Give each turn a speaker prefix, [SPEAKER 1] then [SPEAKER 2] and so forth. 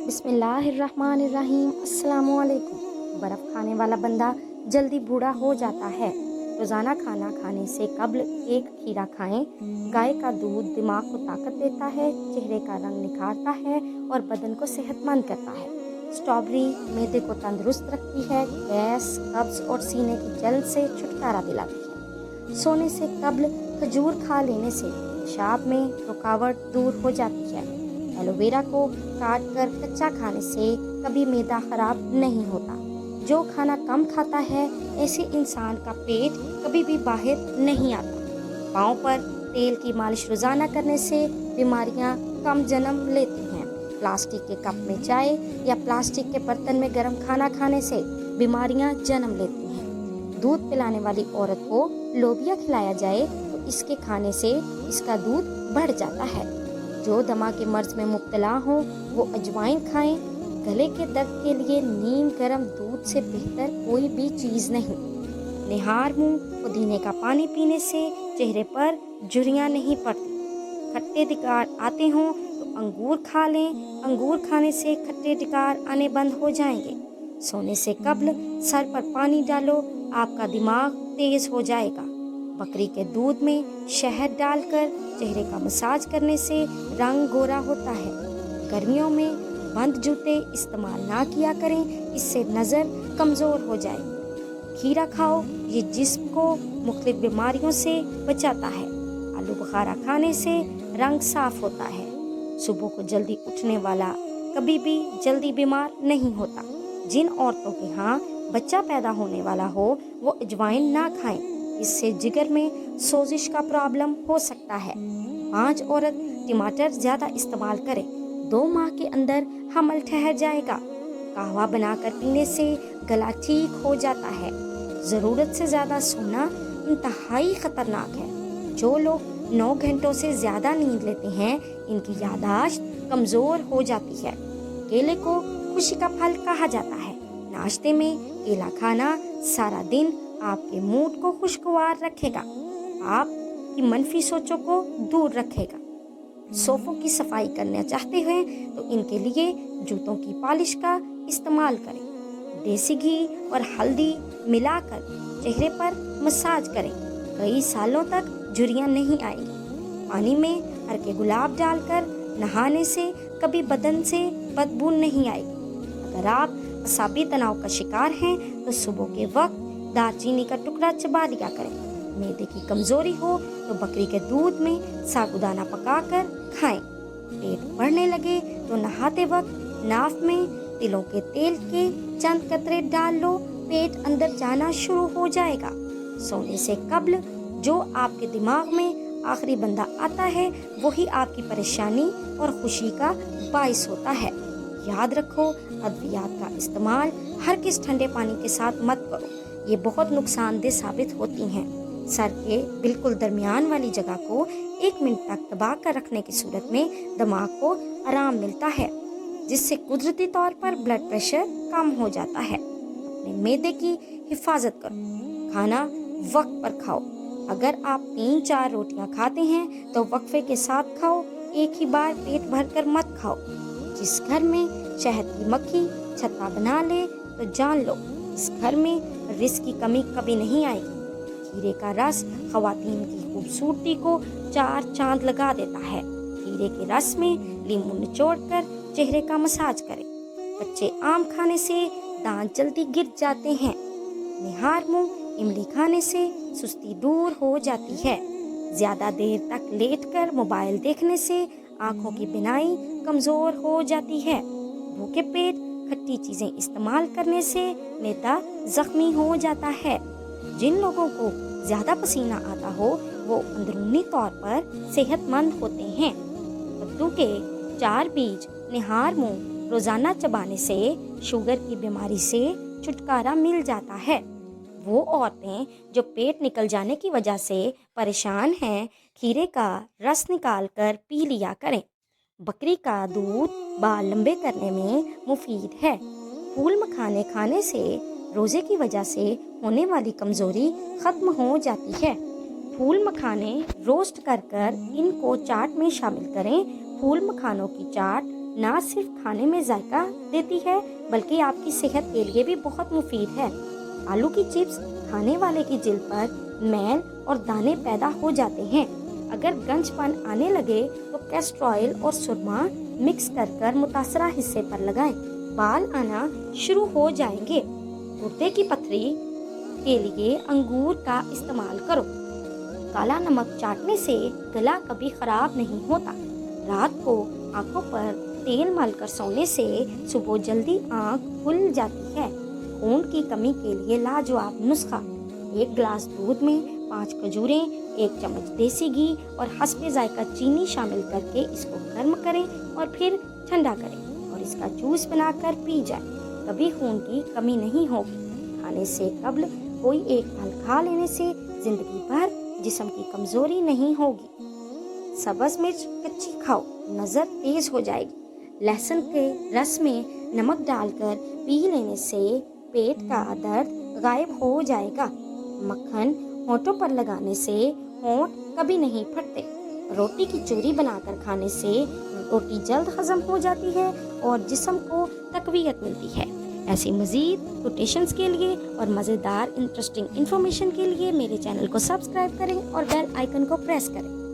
[SPEAKER 1] बिस्मिल्लाहिर्रहमानिर्रहीम। अस्सलाम वालेकुम। बर्फ़ खाने वाला बंदा जल्दी बूढ़ा हो जाता है। रोज़ाना खाना खाने से कब्ल एक खीरा खाएं। गाय का दूध दिमाग को ताकत देता है, चेहरे का रंग निखारता है और बदन को सेहतमंद करता है। स्ट्रॉबेरी मैदे को तंदुरुस्त रखती है, गैस, कब्ज़ और सीने की जलन से छुटकारा दिलाती है। सोने से कब्ल खजूर खा लेने से पेशाब में रुकावट दूर हो जाती है। एलोवेरा को काट कर कच्चा खाने से कभी मैदा खराब नहीं होता। जो खाना कम खाता है ऐसे इंसान का पेट कभी भी बाहर नहीं आता। पाँव पर तेल की मालिश रोज़ाना करने से बीमारियां कम जन्म लेती हैं। प्लास्टिक के कप में चाय या प्लास्टिक के बर्तन में गर्म खाना खाने से बीमारियां जन्म लेती हैं। दूध पिलाने वाली औरत को लोबिया खिलाया जाए तो इसके खाने से इसका दूध बढ़ जाता है। जो दमा के मर्ज में मुब्तला हो वो अजवाइन खाएं। गले के दर्द के लिए नीम गर्म दूध से बेहतर कोई भी चीज़ नहीं। निहार मुंह पुदीने का पानी पीने से चेहरे पर झुर्रियाँ नहीं पड़ती। खट्टे डिकार आते हों तो अंगूर खा लें। अंगूर खाने से खट्टे डिकार आने बंद हो जाएंगे। सोने से कब्ल सर पर पानी डालो, आपका दिमाग तेज हो जाएगा। बकरी के दूध में शहद डालकर चेहरे का मसाज करने से रंग गोरा होता है। गर्मियों में बंद जूते इस्तेमाल ना किया करें, इससे नज़र कमज़ोर हो जाए। खीरा खाओ, ये जिस्म को मुख्तलिफ बीमारियों से बचाता है। आलू बुखारा खाने से रंग साफ होता है। सुबह को जल्दी उठने वाला कभी भी जल्दी बीमार नहीं होता। जिन औरतों के यहाँ बच्चा पैदा होने वाला हो वो अजवाइन ना खाएं, इससे जिगर में सोजिश का प्रॉब्लम हो सकता है। 5 औरत टमाटर ज़्यादा इस्तेमाल करें, 2 माह के अंदर हमल ठहर जाएगा। कहवा बनाकर पीने से गला ठीक हो जाता है। ज़रूरत से ज़्यादा सोना इंतहाई ख़तरनाक है। जो लोग 9 घंटों से ज़्यादा नींद लेते हैं इनकी याददाश्त कमज़ोर हो जाती है। केले को खुशी का फल कहा जाता है। नाश्ते में केला खाना सारा दिन आपके मूड को खुशगवार रखेगा, आपकी मनफी सोचों को दूर रखेगा। सोफ़ों की सफाई करना चाहते हैं तो इनके लिए जूतों की पॉलिश का इस्तेमाल करें। देसी घी और हल्दी मिलाकर चेहरे पर मसाज करें, कई सालों तक झुर्रियाँ नहीं आएंगी। पानी में हरके गुलाब डालकर नहाने से कभी बदन से बदबू नहीं आएगी। अगर आप असाबी तनाव का शिकार हैं तो सुबह के वक्त दालचीनी का टुकड़ा चबा लिया करें। मैदे की कमजोरी हो तो बकरी के दूध में साबूदाना पकाकर खाएं। पेट बढ़ने लगे तो नहाते वक्त नाक में तिलों के तेल के चंद कतरे डाल लो, पेट अंदर जाना शुरू हो जाएगा। सोने से कब्ल जो आपके दिमाग में आखिरी बंदा आता है वही आपकी परेशानी और खुशी का बाइस होता है। याद रखो, अद्वियात का इस्तेमाल हर किस ठंडे पानी के साथ मत करो, ये बहुत नुकसानदेह साबित होती हैं। सर के बिल्कुल दरमियान वाली जगह को 1 मिनट तक दबा कर रखने की सूरत में दिमाग को आराम मिलता है, जिससे कुदरती तौर पर ब्लड प्रेशर कम हो जाता है। अपने मैदे की हिफाजत करो, खाना वक्त पर खाओ। अगर आप 3-4 रोटियां खाते हैं तो वक्फे के साथ खाओ, एक ही बार पेट भरकर मत खाओ। जिस घर में शहद की मक्खी छत्ता बना ले तो जान लो इस घर में रिस्क की कमी कभी नहीं आएगी। खीरे का रस ख़वातीन की खूबसूरती को 4 चांद लगा देता है। खीरे के रस में लीमू निचोड़कर चेहरे का मसाज करें। कच्चे आम खाने से दांत जल्दी गिर जाते हैं। निहार मुंह इमली खाने से सुस्ती दूर हो जाती है। ज़्यादा देर तक लेटकर मोबाइल देखने से आँखों की बिनाई कमज़ोर हो जाती है। भूखे पेट खट्टी चीज़ें इस्तेमाल करने से मैदा ज़ख्मी हो जाता है। जिन लोगों को ज़्यादा पसीना आता हो वो अंदरूनी तौर पर सेहतमंद होते हैं। कद्दू के 4 बीज निहार मुंह रोज़ाना चबाने से शुगर की बीमारी से छुटकारा मिल जाता है। वो औरतें जो पेट निकल जाने की वजह से परेशान हैं, खीरे का रस निकाल कर पी लिया करें। बकरी का दूध बाल लंबे करने में मुफीद है। फूल मखाने खाने से रोज़े की वजह से होने वाली कमज़ोरी ख़त्म हो जाती है। फूल मखाने रोस्ट कर इनको चाट में शामिल करें। फूल मखानों की चाट نہ صرف کھانے میں ذائقہ دیتی ہے بلکہ آپ کی صحت کے لیے بھی بہت مفید ہے۔ آلو کی چپس کھانے والے کی جلد پر میل اور دانے پیدا ہو جاتے ہیں۔ اگر گنج پن آنے لگے تو کیسٹر آئل اور سرما مکس کر متاثرہ حصے پر لگائیں۔ بال آنا شروع ہو جائیں گے۔ گردے کی پتھری کے لیے انگور کا استعمال کرو۔ کالا نمک چاٹنے سے گلا کبھی خراب نہیں ہوتا۔ رات کو آنکھوں پر تیل مل کر سونے سے صبح جلدی آنکھ کھل جاتی ہے۔ خون کی کمی کے لیے لاجواب نسخہ: 1 گلاس دودھ میں 5 کھجوریں، 1 چمچ دیسی گھی اور حسب ذائقہ چینی شامل کر کے اس کو گرم کریں اور پھر ٹھنڈا کریں اور اس کا جوس بنا کر پی جائیں۔ کبھی خون کی کمی نہیں ہوگی۔ کھانے سے قبل کوئی ایک پھل کھا لینے سے زندگی بھر جسم کی کمزوری نہیں ہوگی۔ سبز مرچ کچی کھاؤ، نظر تیز ہو جائے گی۔ لہسن کے رس میں نمک ڈال کر پی لینے سے پیٹ کا درد غائب ہو جائے گا۔ مکھن ہونٹوں پر لگانے سے ہونٹ کبھی نہیں پھٹتے۔ روٹی کی چوری بنا کر کھانے سے روٹی جلد ہضم ہو جاتی ہے اور جسم کو تقویت ملتی ہے۔ ایسی مزید کوٹیشنز کے لیے اور مزیدار انٹرسٹنگ انفارمیشن کے لیے میرے چینل کو سبسکرائب کریں اور بیل آئیکن کو پریس کریں۔